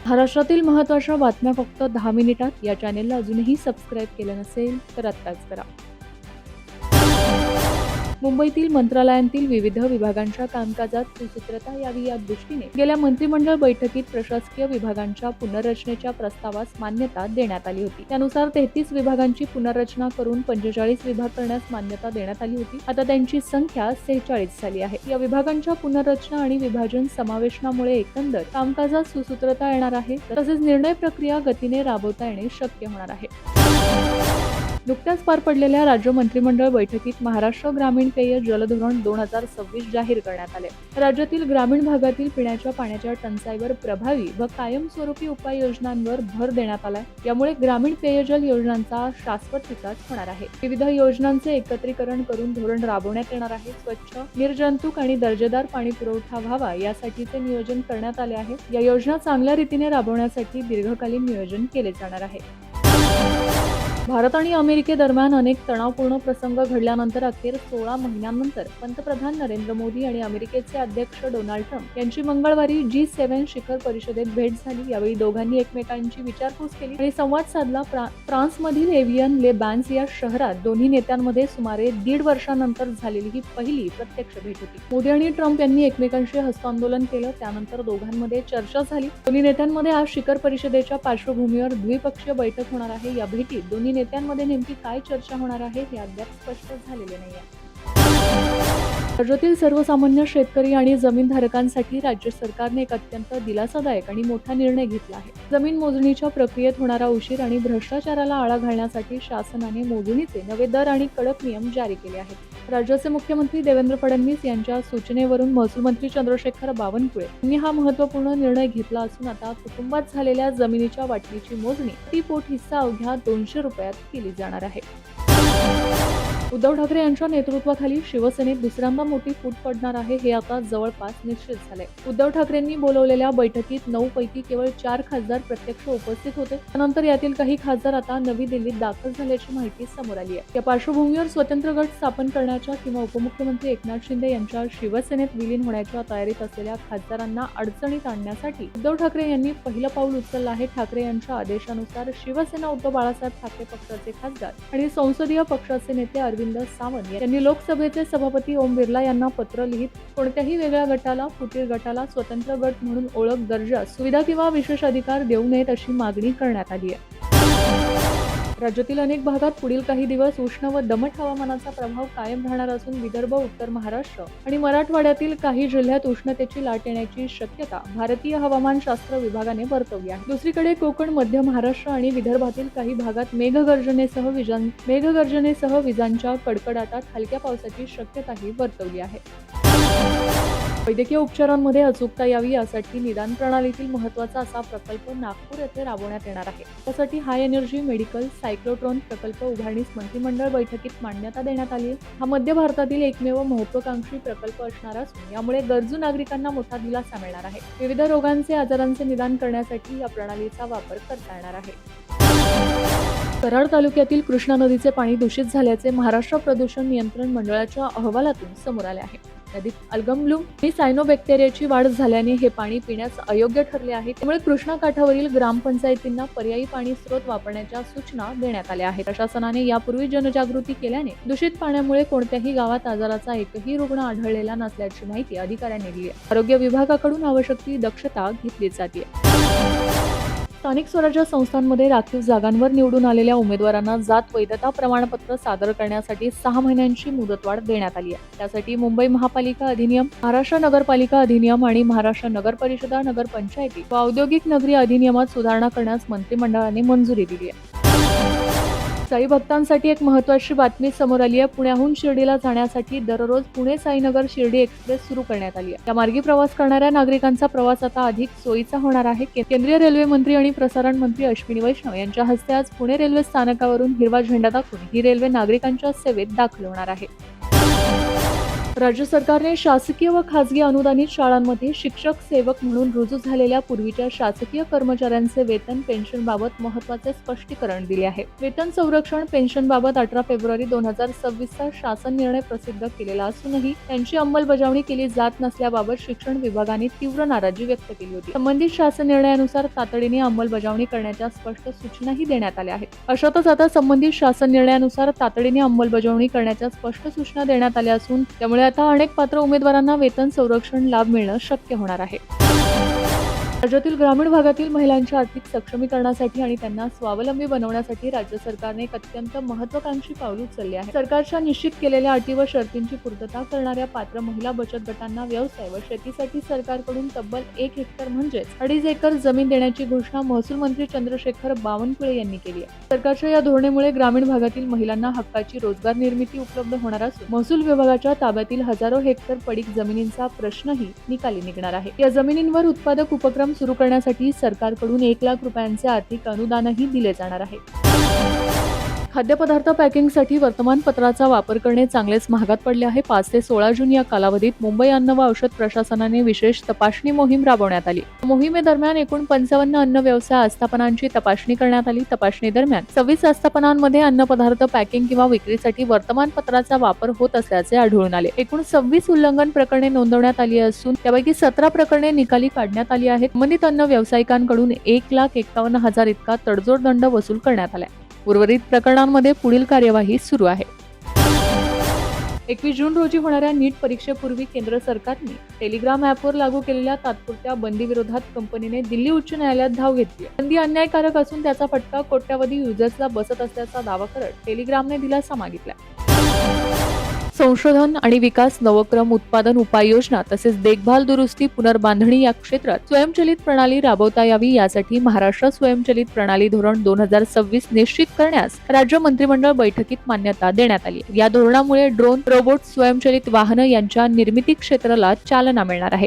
महाराष्ट्रातील महत्त्वाच्या बातम्या फक्त 10 मिनिटात या चॅनेलला अजूनही सबस्क्राईब केलं नसेल तर आत्ताच करा. मुंबईतील मंत्रालयांतील विविध विभागांच्या कामकाजात सुसूत्रता यावी या दृष्टीने गेल्या मंत्रिमंडळ बैठकीत प्रशासकीय विभागांच्या पुनर्रचनेच्या प्रस्तावास मान्यता देण्यात आली होती. त्यानुसार 33 विभागांची पुनर्रचना करून 45 विभाग करण्यास मान्यता देण्यात आली होती. आता त्यांची संख्या 46 झाली आहे. या विभागांच्या पुनर्रचना आणि विभाजन समावेशनामुळे एकंदर कामकाजात सुसूत्रता येणार आहे, तसेच निर्णय प्रक्रिया गतीने राबवता येणे शक्य होणार आहे. नुकत्याच पार पडलेल्या राज्य मंत्रिमंडळ बैठकीत महाराष्ट्र ग्रामीण पेय जल धोरण 2026 जाहीर करण्यात आले. राज्यातील ग्रामीण भागातील पिण्याच्या पाण्याच्या टंचाईवर प्रभावी व कायमस्वरूपी उपाययोजनांवर भर देण्यात आलाय. यामुळे ग्रामीण पेयजल योजनांचा शाश्वत विकास होणार आहे. विविध योजनांचे एकत्रीकरण करून धोरण राबवण्यात येणार आहे. स्वच्छ, निर्जंतुक आणि दर्जेदार पाणी पुरवठा व्हावा यासाठीचे नियोजन करण्यात आले आहे. या योजना चांगल्या रीतीने राबवण्यासाठी दीर्घकालीन नियोजन केले जाणार आहे. भारत आणि अमेरिकेदरम्यान अनेक तणावपूर्ण प्रसंग घडल्यानंतर अखेर 16 महिन्यांनंतर पंतप्रधान नरेंद्र मोदी आणि अमेरिकेचे अध्यक्ष डोनाल्ड ट्रम्प यांची मंगळवारी G7 शिखर परिषदेत भेट झाली. यावेळी दोघांनी एकमेकांची विचारपूस केली आणि संवाद साधला. फ्रान्समधील एव्हियन ले बॅन्स या शहरात दोन्ही नेत्यांमध्ये सुमारे 1.5 वर्षांनंतर झालेली ही पहिली प्रत्यक्ष भेट होती. मोदी आणि ट्रम्प यांनी एकमेकांशी हस्तांदोलन केलं. त्यानंतर दोघांमध्ये चर्चा झाली. दोन्ही नेत्यांमध्ये आज शिखर परिषदेच्या पार्श्वभूमीवर द्विपक्षीय बैठक होणार आहे. या भेटीत दोन्ही नेत्यांमध्ये नेमकी काय चर्चा होणार आहे हे अद्याप स्पष्ट झालेले नाहीये. राज्यातील सर्वसामान्य शेतकरी आणि जमीनधारकांसाठी राज्य सरकारने एक अत्यंत दिलासादायक आणि मोठा निर्णय घेतला आहे. जमीन मोजणीच्या प्रक्रियेत होणारा उशीर आणि भ्रष्टाचाराला आळा घालण्यासाठी शासनाने मोजणीचे नवे दर आणि कडक नियम जारी केले आहेत. राज्याचे मुख्यमंत्री देवेंद्र फडणवीस यांच्या सूचनेवरून महसूल मंत्री चंद्रशेखर बावनकुळे यांनी हा महत्त्वपूर्ण निर्णय घेतला असून आता कुटुंबात झालेल्या जमिनीच्या वाटणीची मोजणी प्रति पोट हिस्सा अवघ्या 200 रुपयात केली जाणार आहे. उद्धव ठाकरे यांच्या नेतृत्वाखाली शिवसेनेत दुसऱ्यांदा मोठी फूट पडणार आहे हे आता जवळपास निश्चित झाले. उद्धव ठाकरेंनी बोलवलेल्या बैठकीत 9 पैकी केवळ 4 खासदार प्रत्यक्ष उपस्थित होते. त्यानंतर यातील काही खासदार आता नवी दिल्लीत दाखल झाल्याची माहिती समोर आली आहे. या पार्श्वभूमीवर स्वतंत्र गट स्थापन करण्याच्या किंवा उपमुख्यमंत्री एकनाथ शिंदे यांच्या शिवसेनेत विलीन होण्याच्या तयारीत असलेल्या खासदारांना अडचणीत आणण्यासाठी उद्धव ठाकरे यांनी पहिलं पाऊल उचललं आहे. ठाकरे यांच्या आदेशानुसार शिवसेना उद्धव बाळासाहेब ठाकरे पक्षाचे खासदार आणि संसदीय पक्षाचे नेते अरविंद सावंत यांनी लोकसभेचे सभापती ओम बिर्ला यांना पत्र लिहित कोणत्याही वेगळ्या गटाला, फुटीर गटाला स्वतंत्र गट म्हणून ओळख, दर्जा, सुविधा किंवा विशेष अधिकार देऊ नयेत अशी मागणी करण्यात आली आहे. राज्यातील अनेक भागात पुढील काही दिवस उष्ण व दमट हवामानाचा प्रभाव कायम राहणार असून विदर्भ, उत्तर महाराष्ट्र आणि मराठवाड्यातील काही जिल्ह्यात उष्णतेची लाट येण्याची शक्यता भारतीय हवामानशास्त्र विभागाने वर्तवली आहे. दुसरीकडे कोकण, मध्य महाराष्ट्र आणि विदर्भातील काही भागात मेघगर्जनेसह विजांच्या कडकडाटात हलक्या पावसाची शक्यताही वर्तवली आहे. वैद्यकीय उपचारांमध्ये अचूकता यावी यासाठी निदान प्रणालीतील महत्त्वाचा असा प्रकल्प नागपूर येथे राबवण्यात येणार आहे. त्यासाठी हाय एनर्जी मेडिकल सायक्लोट्रॉन प्रकल्प उभारणीस मंत्रिमंडळ बैठकीत मान्यता देण्यात आली आहे. हा मध्य भारतातील एकमेव महत्त्वाकांक्षी प्रकल्प असणार असून यामुळे गरजू नागरिकांना मोठा दिलासा मिळणार आहे. विविध रोगांचे, आजारांचे निदान करण्यासाठी या प्रणालीचा वापर करता येणार आहे. कराड तालुक्यातील कृष्णा नदीचे पाणी दूषित झाल्याचे महाराष्ट्र प्रदूषण नियंत्रण मंडळाच्या अहवालातून समोर आले आहे. नदीत अल्गमब्लूम ही सायनोबॅक्टेरियाची वाढ झाल्याने हे पाणी पिण्यास अयोग्य ठरले आहे. त्यामुळे कृष्णा काठावरील ग्रामपंचायतींना पर्यायी पाणी स्रोत वापरण्याच्या सूचना देण्यात आल्या आहेत. प्रशासनाने यापूर्वी जनजागृती केल्याने दूषित पाण्यामुळे कोणत्याही गावात आजाराचा एकही रुग्ण आढळलेला नसल्याची माहिती अधिकाऱ्यांनी दिली आहे. आरोग्य विभागाकडून आवश्यक ती दक्षता घेतली जाते. स्थानिक स्वराज्य संस्थांमध्ये राखीव जागांवर निवडून आलेल्या उमेदवारांना जात वैधता प्रमाणपत्र सादर करण्यासाठी 6 महिन्यांची मुदतवाढ देण्यात आली आहे. त्यासाठी मुंबई महापालिका अधिनियम, महाराष्ट्र नगरपालिका अधिनियम आणि महाराष्ट्र नगर परिषदा, नगरपंचायती व औद्योगिक नगरी अधिनियमात सुधारणा करण्यास मंत्रिमंडळाने मंजुरी दिली आहे. साई भक्तांसाठी एक महत्त्वाची बातमी समोर आली आहे. पुण्याहून शिर्डीला जाण्यासाठी दररोज पुणे साईनगर शिर्डी एक्सप्रेस सुरू करण्यात आली आहे. या मार्गी प्रवास करणाऱ्या नागरिकांचा प्रवास आता अधिक सोयीचा होणार आहे. केंद्रीय रेल्वे मंत्री आणि प्रसारण मंत्री अश्विनी वैष्णव यांच्या हस्ते आज पुणे रेल्वे स्थानकावरून हिरवा झेंडा दाखवून ही रेल्वे नागरिकांच्या सेवेत दाखल होणार आहे. राज्य सरकारने शासकीय व खासगी अनुदानित शाळांमध्ये शिक्षक सेवक म्हणून रुजू झालेल्या पूर्वीच्या शासकीय कर्मचाऱ्यांचे वेतन पेन्शनबाबत महत्त्वाचे स्पष्टीकरण दिले आहे. वेतन संरक्षण पेन्शनबाबत 18 फेब्रुवारी 2026चा शासन निर्णय प्रसिद्ध केलेला असूनही त्यांची अंमलबजावणी केली जात नसल्याबाबत शिक्षण विभागाने तीव्र नाराजी व्यक्त केली होती. संबंधित शासन निर्णयानुसार तातडीने अंमलबजावणी करण्याच्या स्पष्ट सूचनाही देण्यात आल्या आहेत. अशातच आता संबंधित शासन निर्णयानुसार तातडीने अंमलबजावणी करण्याच्या स्पष्ट सूचना देण्यात आल्या असून त्यामुळे आता अनेक पात्र उमेदवारांना वेतन संरक्षण लाभ मिळणं शक्य होणार आहे. राज्यातील ग्रामीण भागातील महिलांच्या आर्थिक सक्षमीकरणासाठी आणि त्यांना स्वावलंबी बनवण्यासाठी राज्य सरकारने एक अत्यंत महत्त्वाकांक्षी पाऊल उचलले आहे. सरकारच्या निश्चित केलेल्या अटी व शर्तींची पूर्तता करणाऱ्या पात्र महिला बचत गटांना व्यवसाय व शेतीसाठी सरकारकडून तब्बल 1 हेक्टर म्हणजेच 2.5 एकर जमीन देण्याची घोषणा महसूल मंत्री चंद्रशेखर बावनकुळे यांनी केली आहे. सरकारच्या या धोरणामुळे ग्रामीण भागातील महिलांना हक्काची रोजगार निर्मिती उपलब्ध होणार असून महसूल विभागाच्या ताब्यातील हजारो हेक्टर पडीक जमिनींचा प्रश्नही निकाली निघणार आहे. या जमिनींवर उत्पादक उपक्रम सुरू करण्यासाठी सरकारकडून 1 लाख रुपयांचे आर्थिक अनुदानही दिले जाणार आहे. खाद्यपदार्थ पॅकिंगसाठी वर्तमानपत्राचा वापर करणे चांगलेच महागात पडले आहे. 5 ते 16 जून या कालावधीत मुंबई अन्न व औषध प्रशासनाने विशेष तपासणी मोहीम राबवण्यात आली. मोहिमेदरम्यान एकूण 55 अन्न व्यवसाय आस्थापनांची तपासणी करण्यात आली. तपासणीदरम्यान 26 आस्थापनांमध्ये अन्नपदार्थ पॅकिंग किंवा विक्रीसाठी वर्तमानपत्राचा वापर होत असल्याचे आढळून आले. एकूण 26 उल्लंघन प्रकरणे नोंदवण्यात आली असून त्यापैकी 17 प्रकरणे निकाली काढण्यात आली आहेत. संबंधित अन्न व्यावसायिकांकडून 1,51,000 इतका तडजोड दंड वसूल करण्यात आला. उर्वरित प्रकरणांमध्ये पुढील कार्यवाही सुरू आहे. 21 जून रोजी होणाऱ्या नीट परीक्षेपूर्वी केंद्र सरकारने टेलिग्राम ॲपवर लागू केलेल्या तात्पुरत्या बंदीविरोधात कंपनीने दिल्ली उच्च न्यायालयात धाव घेतली. बंदी अन्यायकारक असून त्याचा फटका कोट्यवधी युजर्सला बसत असल्याचा दावा करत टेलिग्रामने दिलासा मागितला. संशोधन आणि विकास, नवक्रम, उत्पादन उपाययोजना तसेच देखभाल, दुरुस्ती, पुनर्बांधणी या क्षेत्रात स्वयंचलित प्रणाली राबवता यावी यासाठी महाराष्ट्र स्वयंचलित प्रणाली धोरण 2026 निश्चित करण्यास राज्य मंत्रिमंडळ बैठकीत मान्यता देण्यात आली. या धोरणामुळे ड्रोन, रोबोट, स्वयंचलित वाहनं यांच्या निर्मिती क्षेत्राला चालना मिळणार आहे.